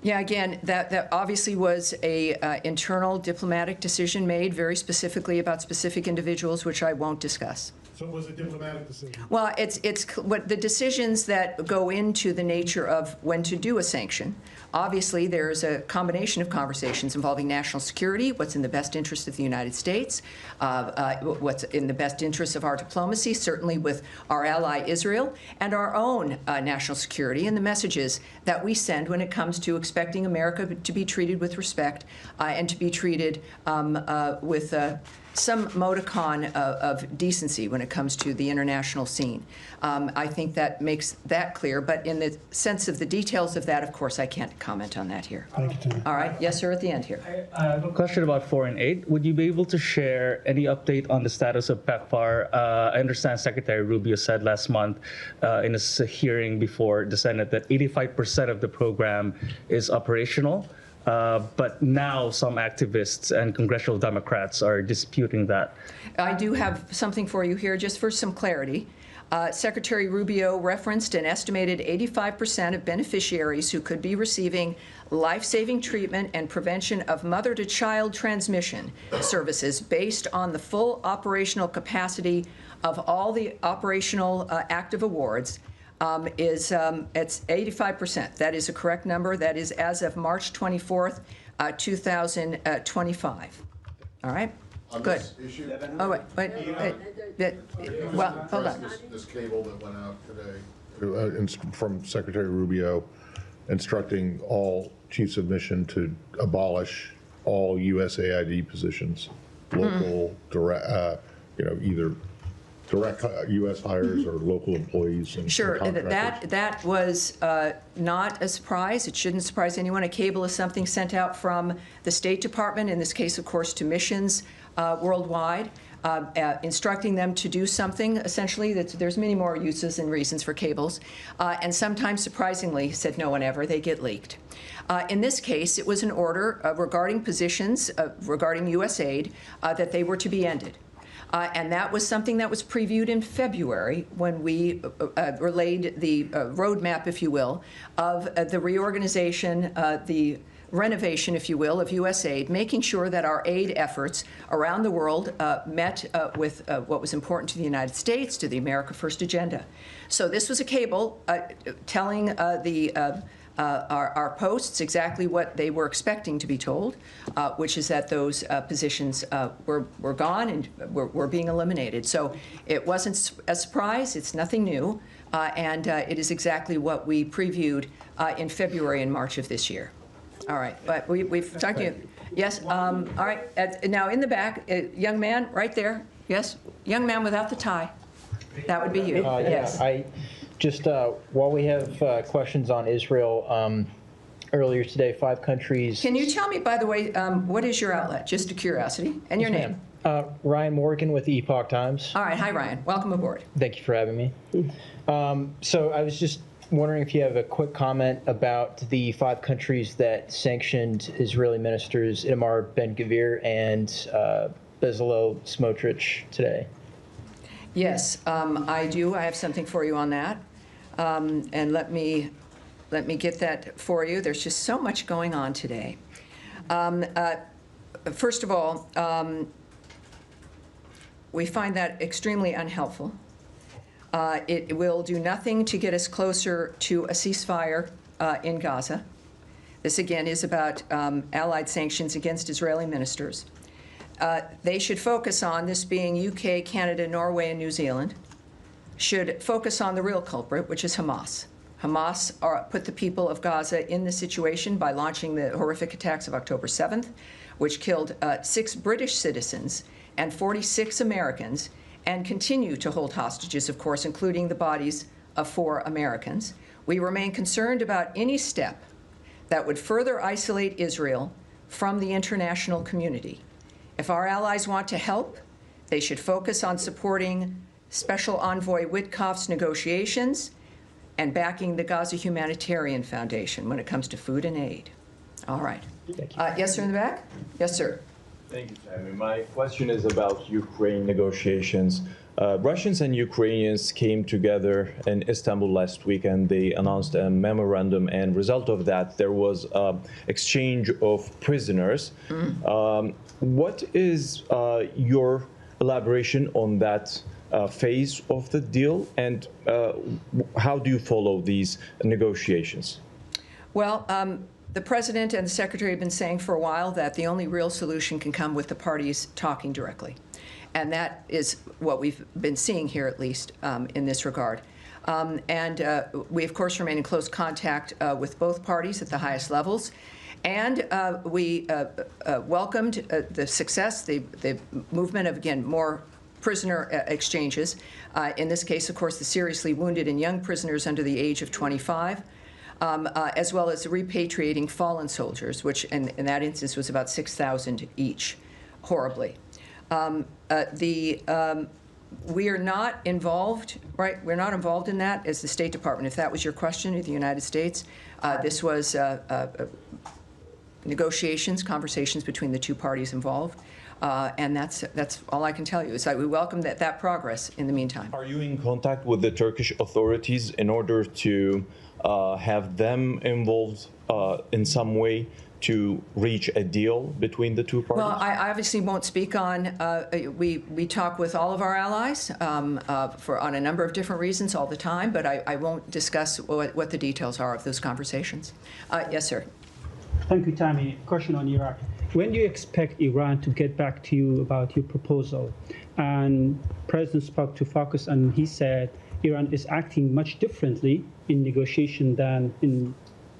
Yeah, again, that obviously was a internal diplomatic decision made very specifically about specific individuals, which I won't discuss. So it was a diplomatic decision? Well, it's what the decisions that go into the nature of when to do a sanction. Obviously, there's a combination of conversations involving national security, what's in the best interest of the United States, what's in the best interest of our diplomacy, certainly with our ally Israel, and our own national security and the messages that we send when it comes to expecting America to be treated with respect and to be treated with some modicon of decency when it comes to the international scene. I think that makes that clear, but in the sense of the details of that, of course, I can't comment on that here. Thank you, Tammy. All right. Yes, sir, at the end here. I have a question about foreign aid. Would you be able to share any update on the status of PEPFAR? I understand Secretary Rubio said last month in his hearing before the Senate that 85% of the program is operational. But now some activists and congressional Democrats are disputing that. I do have something for you here, just for some clarity. Secretary Rubio referenced an estimated 85% of beneficiaries who could be receiving life-saving treatment and prevention of mother-to-child transmission services based on the full operational capacity of all the operational active awards. It's 85%. That is a correct number. That is as of March 24th, 2025. All right? Good. Oh, wait. Well, hold on. This cable that went out today from Secretary Rubio instructing all chiefs of mission to abolish all USAID positions, local, direct, either direct U.S. hires or local employees. And sure, that was not a surprise. It shouldn't surprise anyone. A cable is something sent out from the State Department, in this case, of course, to missions worldwide, instructing them to do something. Essentially, there's many more uses and reasons for cables, and sometimes, surprisingly, said no one ever, they get leaked. In this case, it was an order regarding positions regarding U.S. aid that they were to be ended. And that was something that was previewed in February when we relayed the roadmap, if you will, of the reorganization, the renovation, if you will, of U.S. aid, making sure that our aid efforts around the world met with what was important to the United States, to the America First agenda. So this was a cable telling our posts exactly what they were expecting to be told, which is that those positions were gone and were being eliminated. So it wasn't a surprise. It's nothing new. And it is exactly what we previewed in February and March of this year. All right. But we've talked to you. Yes. All right. Now in the back, young man right there. Yes. Young man without the tie. That would be you. Yes. Just while we have questions on Israel, earlier today, 5 countries. Can you tell me, by the way, what is your outlet? Just a curiosity. And your name? Ryan Morgan with the Epoch Times. All right. Hi, Ryan. Welcome aboard. Thank you for having me. So I was just wondering if you have a quick comment about the 5 countries that sanctioned Israeli ministers Itamar Ben-Gvir and Bezalel Smotrich today. Yes, I do. I have something for you on that. And let me get that for you. There's just so much going on today. First of all, we find that extremely unhelpful. It will do nothing to get us closer to a ceasefire in Gaza. This, again, is about Allied sanctions against Israeli ministers. They should focus on, this being UK, Canada, Norway, and New Zealand, should focus on the real culprit, which is Hamas. Hamas put the people of Gaza in this situation by launching the horrific attacks of October 7th, which killed 6 British citizens and 46 Americans, and continue to hold hostages, of course, including the bodies of 4 Americans. We remain concerned about any step that would further isolate Israel from the international community. If our allies want to help, they should focus on supporting Special Envoy Witkoff's negotiations and backing the Gaza Humanitarian Foundation when it comes to food and aid. All right. Yes, sir, in the back? Yes, sir. Thank you, Tammy. My question is about Ukraine negotiations. Russians and Ukrainians came together in Istanbul last week and they announced a memorandum, and result of that, there was exchange of prisoners. What is your elaboration on that phase of the deal, and how do you follow these negotiations? Well, the President and the Secretary have been saying for a while that the only real solution can come with the parties talking directly. And that is what we've been seeing here, at least, in this regard. We, of course, remain in close contact with both parties at the highest levels. And we welcomed the success, the movement of, again, more prisoner exchanges. In this case, of course, the seriously wounded and young prisoners under the age of 25, as well as repatriating fallen soldiers, which in that instance was about 6,000 each, horribly. We are not involved, right? We're not involved in that as the State Department. If that was your question, of the United States, this was negotiations, conversations between the 2 parties involved. And that's all I can tell you. Is that we welcome that progress in the meantime. Are you in contact with the Turkish authorities in order to have them involved in some way to reach a deal between the 2 parties? Well, I obviously won't speak on, we talk with all of our allies on a number of different reasons all the time, but I won't discuss what the details are of those conversations. Yes, sir. Thank you, Tammy. Question on Iraq. When do you expect Iran to get back to you about your proposal? And President spoke to Focus, and he said Iran is acting much differently in negotiation than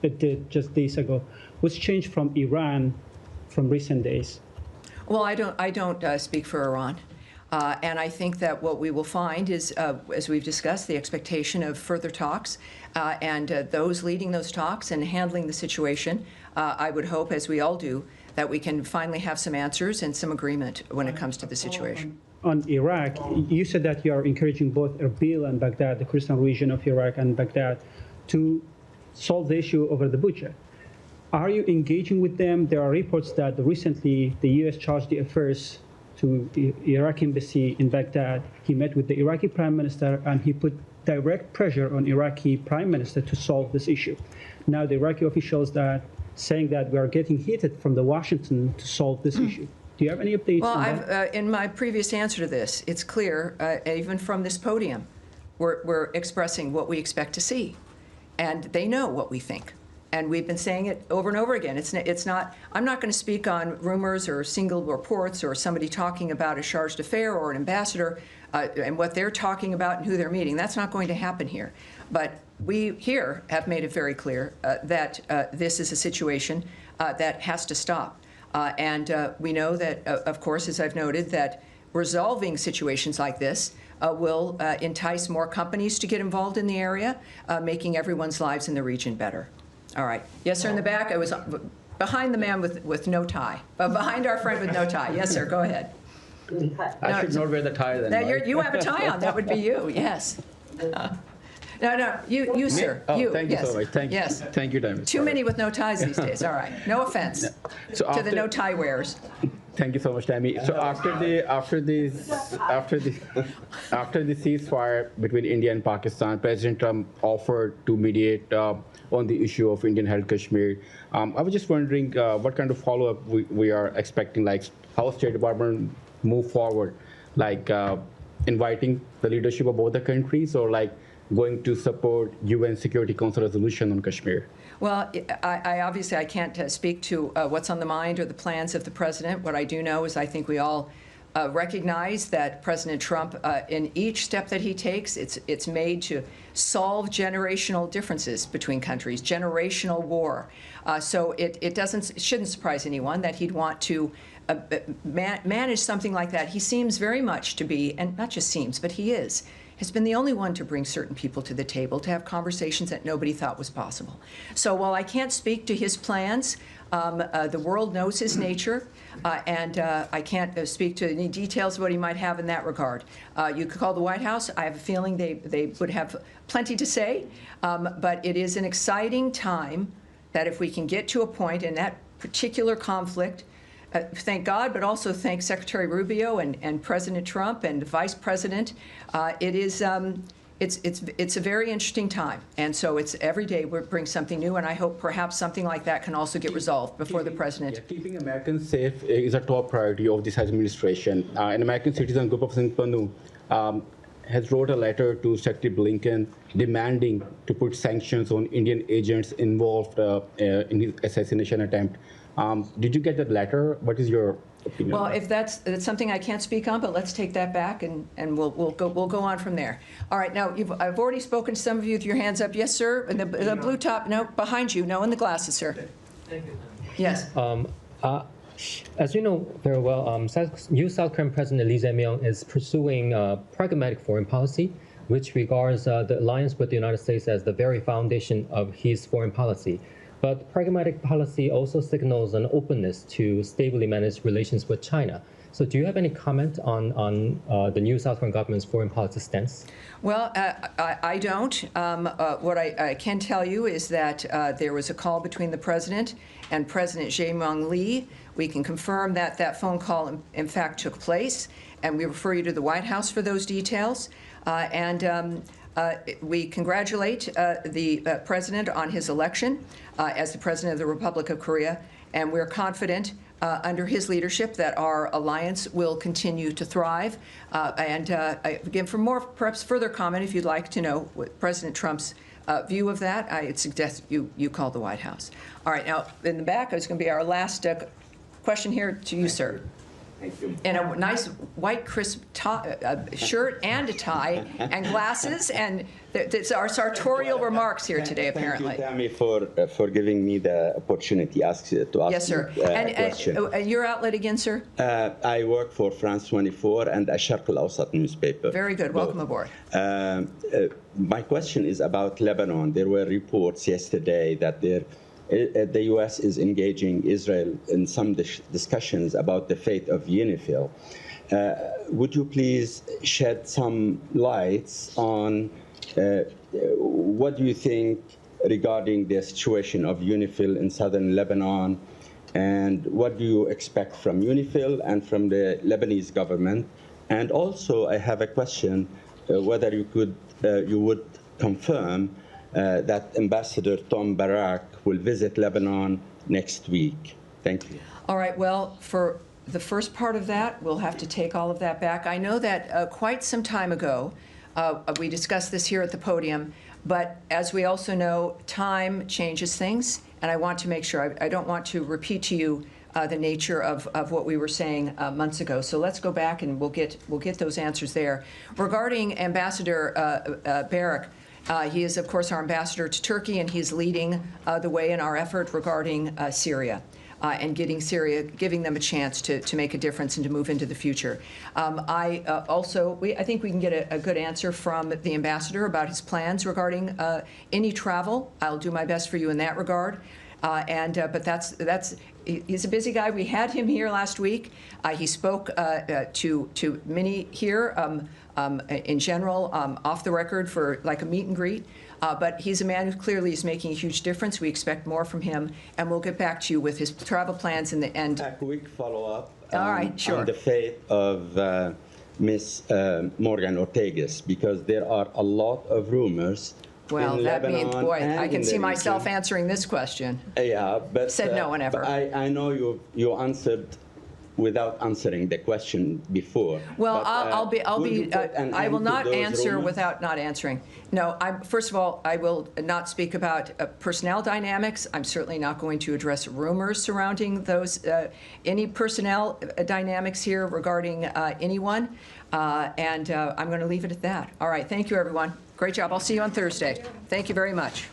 it did just days ago. What's changed from Iran from recent days? Well, I don't speak for Iran. And I think that what we will find is, as we've discussed, the expectation of further talks and those leading those talks and handling the situation. I would hope, as we all do, that we can finally have some answers and some agreement when it comes to the situation. On Iraq, you said that you are encouraging both Erbil and Baghdad, the Kurdistan region of Iraq and Baghdad, to solve the issue over the budget. Are you engaging with them? There are reports that recently the U.S. charged the affairs to the Iraqi embassy in Baghdad. He met with the Iraqi prime minister and he put direct pressure on Iraqi prime minister to solve this issue. Now the Iraqi officials saying that we are getting heated from the Washington to solve this issue. Do you have any updates on that? In my previous answer to this, it's clear, even from this podium, we're expressing what we expect to see. And they know what we think. And we've been saying it over and over again. It's not, I'm not going to speak on rumors or single reports or somebody talking about a chargé d'affaires or an ambassador and what they're talking about and who they're meeting. That's not going to happen here. But we here have made it very clear that this is a situation that has to stop. And we know that, of course, as I've noted, that resolving situations like this will entice more companies to get involved in the area, making everyone's lives in the region better. All right. Yes, sir, in the back. I was behind the man with no tie, but behind our friend with no tie. Yes, sir, go ahead. I should not wear the tie then. You have a tie on. That would be you, yes. No, you, sir. Oh, you, thank you so much. Thank you, Tammy. Too many with no ties these days. All right. No offense to the no tie wearers. Thank you so much, Tammy. So after the ceasefire between India and Pakistan, President Trump offered to mediate on the issue of Indian-held Kashmir. I was just wondering what kind of follow-up we are expecting, like how State Department move forward, like inviting the leadership of both the countries, or like going to support UN Security Council resolution on Kashmir. Well, I obviously I can't speak to what's on the mind or the plans of the president. What I do know is I think we all recognize that President Trump, in each step that he takes, it's made to solve generational differences between countries, generational war. So it shouldn't surprise anyone that he'd want to manage something like that. He seems very much to be, and not just seems, but he has been the only one to bring certain people to the table to have conversations that nobody thought was possible. So while I can't speak to his plans, the world knows his nature, and I can't speak to any details of what he might have in that regard. You could call the White House. I have a feeling they would have plenty to say, but it is an exciting time that if we can get to a point in that particular conflict, thank God, but also thank Secretary Rubio and President Trump and the Vice President. It's a very interesting time, and so it's every day we bring something new, and I hope perhaps something like that can also get resolved before the president. Keeping Americans safe is a top priority of this administration. An American citizen, Gopal Panu, has wrote a letter to Secretary Blinken demanding to put sanctions on Indian agents involved in his assassination attempt. Did you get that letter? What is your opinion? Well, if that's something I can't speak on, but let's take that back and we'll go on from there. All right, now I've already spoken to some of you with your hands up. Yes, sir. And the blue top, no, behind you, no, in the glasses, sir. Thank you. Yes. As you know very well, new South Korean President Lee Jae-myung is pursuing pragmatic foreign policy, which regards the alliance with the United States as the very foundation of his foreign policy. But pragmatic policy also signals an openness to stably manage relations with China. So do you have any comment on the new South Korean government's foreign policy stance? Well, I don't. What I can tell you is that there was a call between the president and President Jae-myung Lee. We can confirm that that phone call, in fact, took place, and we refer you to the White House for those details. We congratulate the president on his election as the president of the Republic of Korea, and we're confident under his leadership that our alliance will continue to thrive. Again, for more, perhaps further comment, if you'd like to know what President Trump's view of that, I suggest you call the White House. All right, now in the back is going to be our last question here to you, sir. Thank you. In a nice white crisp shirt and a tie and glasses, and it's our sartorial remarks here today, apparently. Thank you, Tammy, for giving me the opportunity to ask yes, sir. And your outlet again, sir? I work for France 24 and Asharq al-Awsat newspaper. Very good. Welcome aboard. My question is about Lebanon. There were reports yesterday that the U.S. is engaging Israel in some discussions about the fate of UNIFIL. Would you please shed some lights on what do you think regarding the situation of UNIFIL in southern Lebanon, and what do you expect from UNIFIL and from the Lebanese government? And also, I have a question whether you would confirm that Ambassador Tom Barak will visit Lebanon next week. Thank you. All right. Well, for the first part of that, we'll have to take all of that back. I know that quite some time ago, we discussed this here at the podium, but as we also know, time changes things, and I want to make sure, I don't want to repeat to you the nature of what we were saying months ago. So let's go back and we'll get those answers there. Regarding Ambassador Barak, he is, of course, our ambassador to Turkey, and he's leading the way in our effort regarding Syria and giving them a chance to make a difference and to move into the future. I think we can get a good answer from the ambassador about his plans regarding any travel. I'll do my best for you in that regard. But he's a busy guy. We had him here last week. He spoke to many here. In general, off the record for like a meet and greet. But he's a man who clearly is making a huge difference. We expect more from him, and we'll get back to you with his travel plans in the end. A quick follow-up on the fate of Ms. Morgan Ortagus, because there are a lot of rumors. Well, that means, boy, I can see myself answering this question. Yeah, but said no one ever. I know you answered without answering the question before. Well, But, I will not those answer rumors? without not answering. No, first of all, I will not speak about personnel dynamics. I'm certainly not going to address rumors surrounding those, any personnel dynamics here regarding anyone. And I'm going to leave it at that. All right, thank you, everyone. Great job. I'll see you on Thursday. Thank you very much.